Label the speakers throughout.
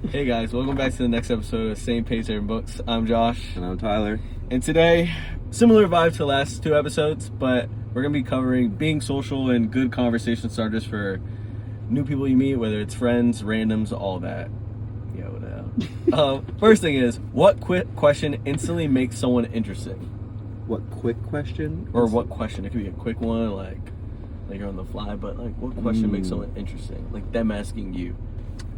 Speaker 1: Hey guys, welcome back to the next episode of Same Page Same Books. I'm Josh.
Speaker 2: And I'm Tyler.
Speaker 1: And today, similar vibe to the last two episodes, but we're going to be covering being social and good conversation starters for new people you meet, whether it's friends, randoms, all that. First thing is, what quick question instantly makes someone interesting?
Speaker 2: What quick question?
Speaker 1: Or what question? It could be a quick one, like you're on the fly, but like what question makes someone interesting? Like them asking you.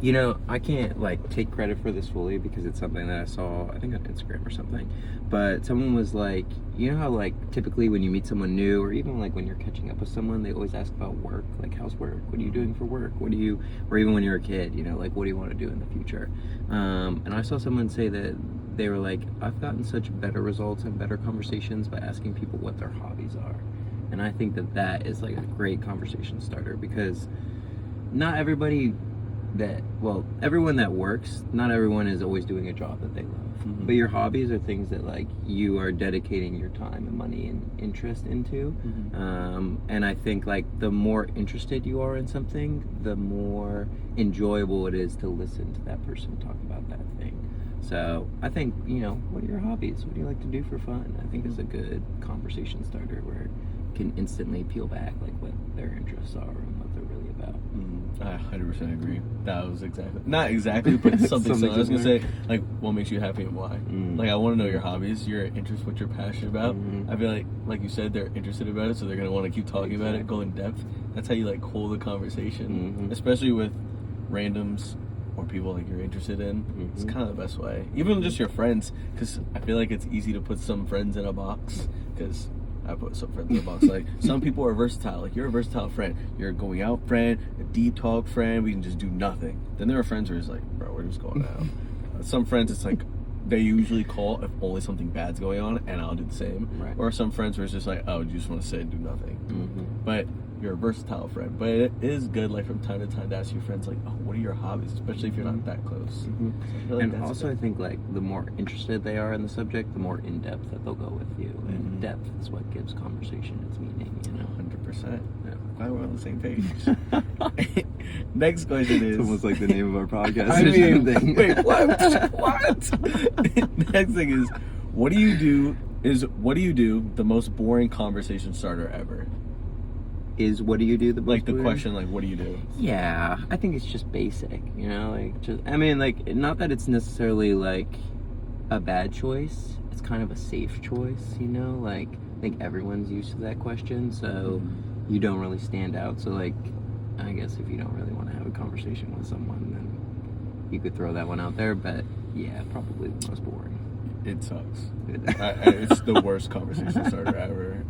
Speaker 2: You know, I can't like take credit for this fully because it's something that I saw, I think on Instagram or something. But someone was like, you know how like typically when you meet someone new, or even like when you're catching up with someone, they always ask about work, like how's work? What are you doing for work? Or even when you're a kid, you know, like what do you want to do in the future? And I saw someone say that they were like, I've gotten such better results and better conversations by asking people what their hobbies are. And I think that is like a great conversation starter because not everybody everyone that works, not everyone is always doing a job that they love. Mm-hmm. But your hobbies are things that like you are dedicating your time and money and interest into. Mm-hmm. And I think like the more interested you are in something, the more enjoyable it is to listen to that person talk about that thing. So I think, you know, what are your hobbies? What do you like to do for fun? I think it's a good conversation starter where you can instantly peel back like what their interests are and what they're really about.
Speaker 1: I 100% agree. That was not exactly, but something similar. I was going to say, like, what makes you happy and why? Like, I want to know your hobbies, your interests, what you're passionate about. I feel like you said, they're interested about it, so they're going to want to keep talking about it, go in depth. That's how you, like, hold the conversation, especially with randoms or people, like, you're interested in. It's kind of the best way. Even just your friends, because I feel like it's easy to put some friends in a box, because I put some friends in a box. Like, some people are versatile. Like, you're a versatile friend. You're a going out friend, a deep talk friend. We can just do nothing. Then there are friends where it's like, bro, we're just going out. Some friends, it's like, they usually call if only something bad's going on, and I'll do the same. Right. Or some friends where it's just like, oh, you just want to sit and do nothing. But you're a versatile friend. But it is good, like, from time to time to ask your friends, like, oh, what are your hobbies? Especially if you're not that close. So I and also, good. I think, like, the more interested they are in the subject, the more in-depth that they'll go with you. And depth is what gives conversation its meaning, you know? 100%. Yeah. Glad we're on the same page. Next question is...
Speaker 2: It's almost like the name of our podcast.
Speaker 1: I mean, wait, what? What? Next thing is, what do you do the most boring conversation starter ever?
Speaker 2: Is what do you do the most
Speaker 1: like the
Speaker 2: weird?
Speaker 1: Question, like, what do you do?
Speaker 2: Yeah, I think it's just basic, you know, like, just, I mean, like, not that it's necessarily like a bad choice, it's kind of a safe choice, you know, like, I think everyone's used to that question, so you don't really stand out. So, like, I guess if you don't really want to have a conversation with someone, then you could throw that one out there. But yeah, probably the most boring.
Speaker 1: It sucks. It's the worst conversation starter ever.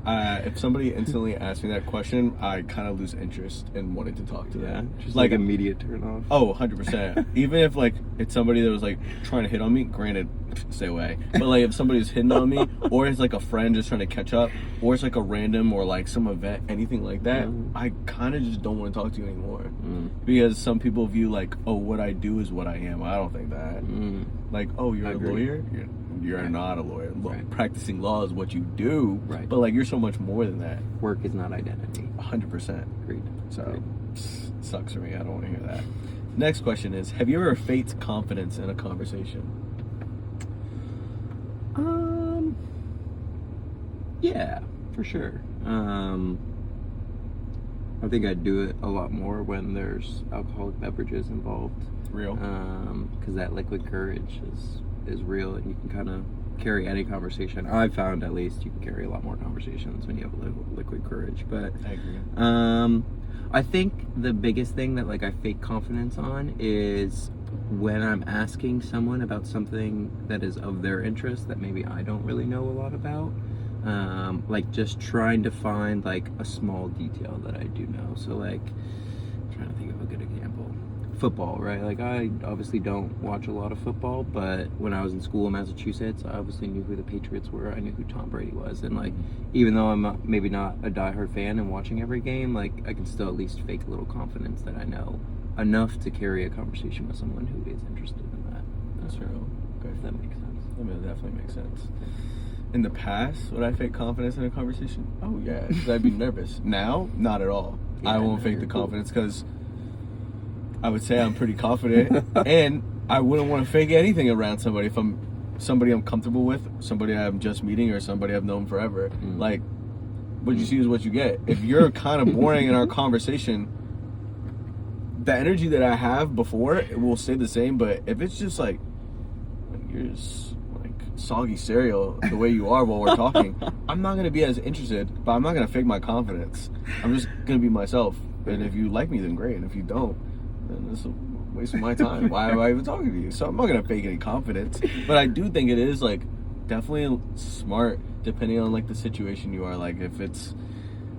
Speaker 1: If somebody instantly asks me that question, I kind of lose interest in wanting to talk to them.
Speaker 2: Just like immediate turn off.
Speaker 1: Oh, 100%. Even if like it's somebody that was like trying to hit on me, granted, stay away. But like if somebody's hitting on me, or it's like a friend just trying to catch up, or it's like a random or like some event, anything like that, I kind of just don't want to talk to you anymore. Because some people view like, oh, what I do is what I am. I don't think that. Like, oh, you're a lawyer? You're not a lawyer. Right. Practicing law is what you do, right? But like, you're so much more than that.
Speaker 2: Work is not identity.
Speaker 1: 100%.
Speaker 2: Agreed.
Speaker 1: So, sucks for me. I don't want to hear that. Next question is: have you ever faked confidence in a conversation?
Speaker 2: Yeah, for sure. I think I'd do it a lot more when there's alcoholic beverages involved.
Speaker 1: Real.
Speaker 2: Because that liquid courage is real, and you can kind of carry any conversation. I've found, at least, you can carry a lot more conversations when you have liquid courage. But
Speaker 1: I agree.
Speaker 2: I think the biggest thing that like I fake confidence on is when I'm asking someone about something that is of their interest that maybe I don't really know a lot about. Like just trying to find like a small detail that I do know. So like, I'm trying to think of a good example. Football, right? Like, I obviously don't watch a lot of football, but when I was in school in Massachusetts, I obviously knew who the Patriots were. I knew who Tom Brady was. And like, even though I'm maybe not a diehard fan and watching every game, like, I can still at least fake a little confidence that I know enough to carry a conversation with someone who is interested in that.
Speaker 1: That's true. Okay.
Speaker 2: If that makes sense.
Speaker 1: I mean, it definitely makes sense. In the past, would I fake confidence in a conversation? Oh, yeah, because I'd be nervous. Now, not at all. Yeah, I won't fake the confidence because I would say I'm pretty confident. And I wouldn't want to fake anything around somebody if I'm somebody I'm comfortable with, somebody I'm just meeting, or somebody I've known forever. Like, what you see is what you get. If you're kind of boring in our conversation, the energy that I have before it will stay the same. But if it's just like you're just like soggy cereal the way you are while we're talking, I'm not gonna be as interested. But I'm not gonna fake my confidence. I'm just gonna be myself. And if you like me, then great. And if you don't, then this will waste my time. Why am I even talking to you? So I'm not gonna fake any confidence. But I do think it is like definitely smart, depending on like the situation you are. Like if it's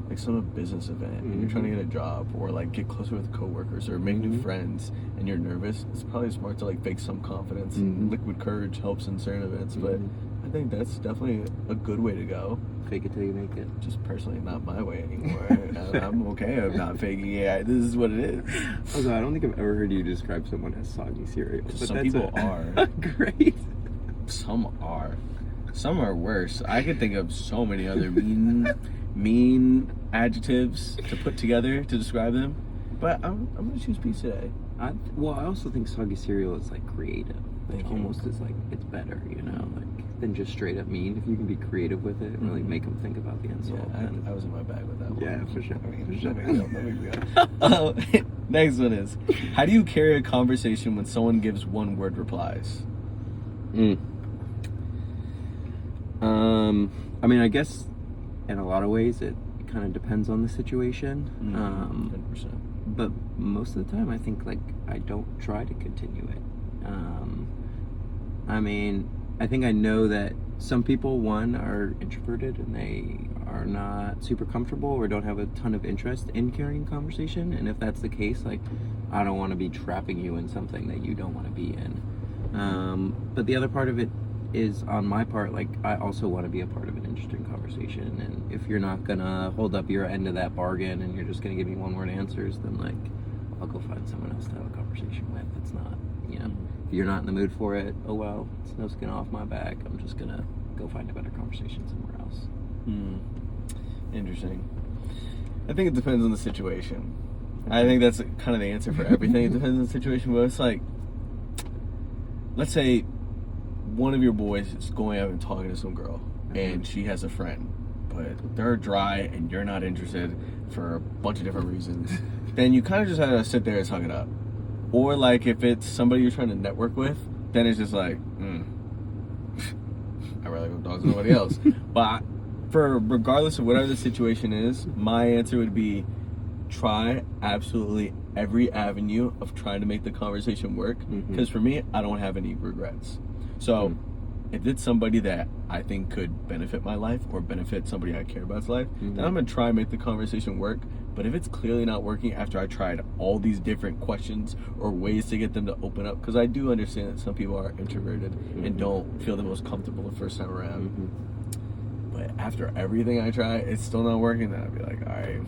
Speaker 1: like some business event and you're trying to get a job, or like get closer with coworkers, or make new friends, and you're nervous, it's probably smart to like fake some confidence. Liquid courage helps in certain events, but I think that's definitely a good way to go.
Speaker 2: Fake it till you make it.
Speaker 1: Just personally, not my way anymore. I'm okay with not faking it. This is what it is.
Speaker 2: Although I don't think I've ever heard you describe someone as soggy cereal. But
Speaker 1: some people are.
Speaker 2: Great.
Speaker 1: Some are. Some are worse. I could think of so many other mean adjectives to put together to describe them. But I'm gonna choose peace today.
Speaker 2: I also think soggy cereal is like creative. It almost is like it's better, you know, like than just straight up mean. If you can be creative with it, or like make them think about the insult.
Speaker 1: Yeah, I was in my bag with that one.
Speaker 2: Yeah, for sure.
Speaker 1: No big deal. Next one is, how do you carry a conversation when someone gives one-word replies?
Speaker 2: I mean, I guess in a lot of ways it kind of depends on the situation.
Speaker 1: 100%.
Speaker 2: But most of the time, I think like I don't try to continue it. I mean, I think I know that some people, one, are introverted and they are not super comfortable or don't have a ton of interest in carrying conversation. And if that's the case, like, I don't want to be trapping you in something that you don't want to be in. But the other part of it is on my part, like, I also want to be a part of an interesting conversation. And if you're not gonna hold up your end of that bargain and you're just gonna give me one-word answers, then like, I'll go find someone else to have a conversation with. It's not, you know, if you're not in the mood for it, oh well, it's no skin off my back. I'm just gonna go find a better conversation somewhere else.
Speaker 1: Interesting. I think it depends on the situation. I think that's kind of the answer for everything. It depends on the situation, but it's like, let's say one of your boys is going out and talking to some girl, and she has a friend, but they're dry and you're not interested for a bunch of different reasons. Then you kind of just have to sit there and suck it up. Or like if it's somebody you're trying to network with, then it's just like, I'd rather go talk to somebody else. But for regardless of whatever the situation is, my answer would be try absolutely every avenue of trying to make the conversation work. Because for me, I don't have any regrets. So if it's somebody that I think could benefit my life or benefit somebody I care about's life, then I'm going to try and make the conversation work. But if it's clearly not working after I tried all these different questions or ways to get them to open up, because I do understand that some people are introverted and don't feel the most comfortable the first time around. But after everything I try, it's still not working, then I'd be like, all right,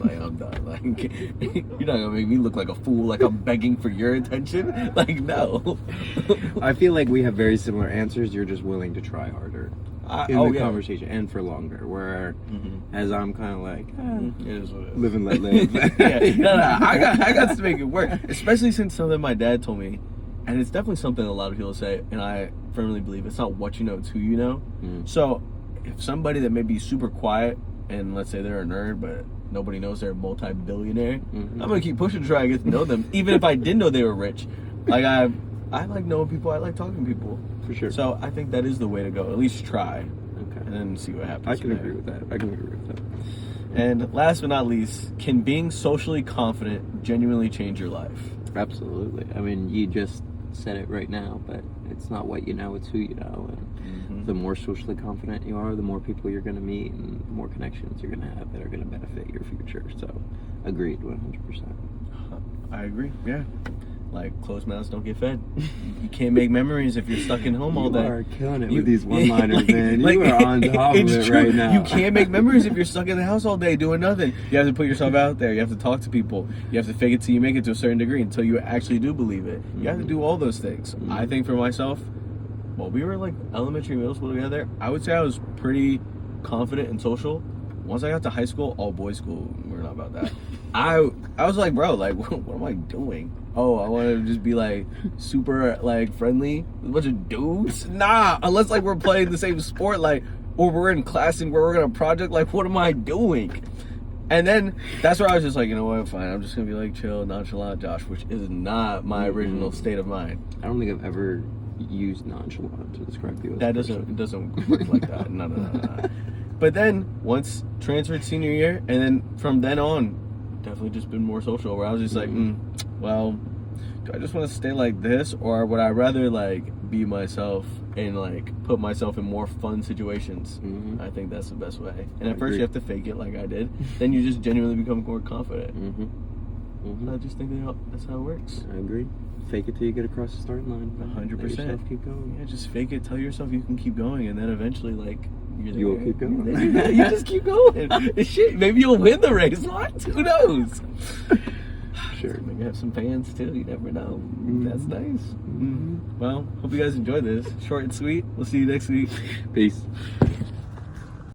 Speaker 1: like, I'm done. Like, you're not gonna make me look like a fool, like I'm begging for your attention. Like, no.
Speaker 2: I feel like we have very similar answers. You're just willing to try harder in the conversation and for longer. Where, as I'm kind of like,
Speaker 1: it is what it is.
Speaker 2: Live and let live.
Speaker 1: No, I got to make it work. Especially since something my dad told me, and it's definitely something a lot of people say, and I firmly believe it's not what you know, it's who you know. So if somebody that may be super quiet, and let's say they're a nerd, but nobody knows they're a multi-billionaire, I'm gonna keep pushing to try to get to know them, even if I didn't know they were rich. Like I like knowing people, I like talking to people.
Speaker 2: For sure.
Speaker 1: So I think that is the way to go. At least try, and then see what happens.
Speaker 2: I can agree with that.
Speaker 1: And last but not least, can being socially confident genuinely change your life?
Speaker 2: Absolutely. I mean, you just said it right now, but it's not what you know, it's who you know. And the more socially confident you are, the more people you're going to meet and the more connections you're going to have that are going to benefit your future. So, agreed, 100%.
Speaker 1: I agree, yeah. Like, closed mouths don't get fed. You can't make memories if you're stuck in home all day.
Speaker 2: You are killing it with these one-liners, man. You are on top of it right now.
Speaker 1: You can't make memories if you're stuck in the house all day doing nothing. You have to put yourself out there. You have to talk to people. You have to fake it till you make it to a certain degree, until you actually do believe it. You have to do all those things. I think for myself, well, we were like elementary, middle school together. I would say I was pretty confident and social. Once I got to high school, all boys school, we're not about that. I was like, bro, like, what am I doing? Oh, I want to just be like super like friendly with a bunch of dudes. Nah, unless like we're playing the same sport, like, or we're in class and we're working on a project. Like, what am I doing? And then that's where I was just like, you know what, fine. I'm just gonna be like chill, nonchalant, Josh, which is not my original state of mind.
Speaker 2: I don't think I've ever used nonchalant to describe you. As
Speaker 1: That doesn't work like that. No. But then once transferred senior year, and then from then on, definitely just been more social. Where I was just like, well, do I just want to stay like this, or would I rather like be myself and like put myself in more fun situations? I think that's the best way. And at first you have to fake it like I did. Then you just genuinely become more confident. I just think that's how it works.
Speaker 2: I agree. Fake it till you get across the starting line.
Speaker 1: 100%.
Speaker 2: Keep going.
Speaker 1: Yeah, just fake it. Tell yourself you can keep going, and then eventually, like,
Speaker 2: you will keep going.
Speaker 1: You just keep going. Shit, maybe you'll win the race. What? Who knows?
Speaker 2: Sure.
Speaker 1: Maybe have some fans too. You never know. That's nice. Well, hope you guys enjoyed this. Short and sweet. We'll see you next week.
Speaker 2: Peace.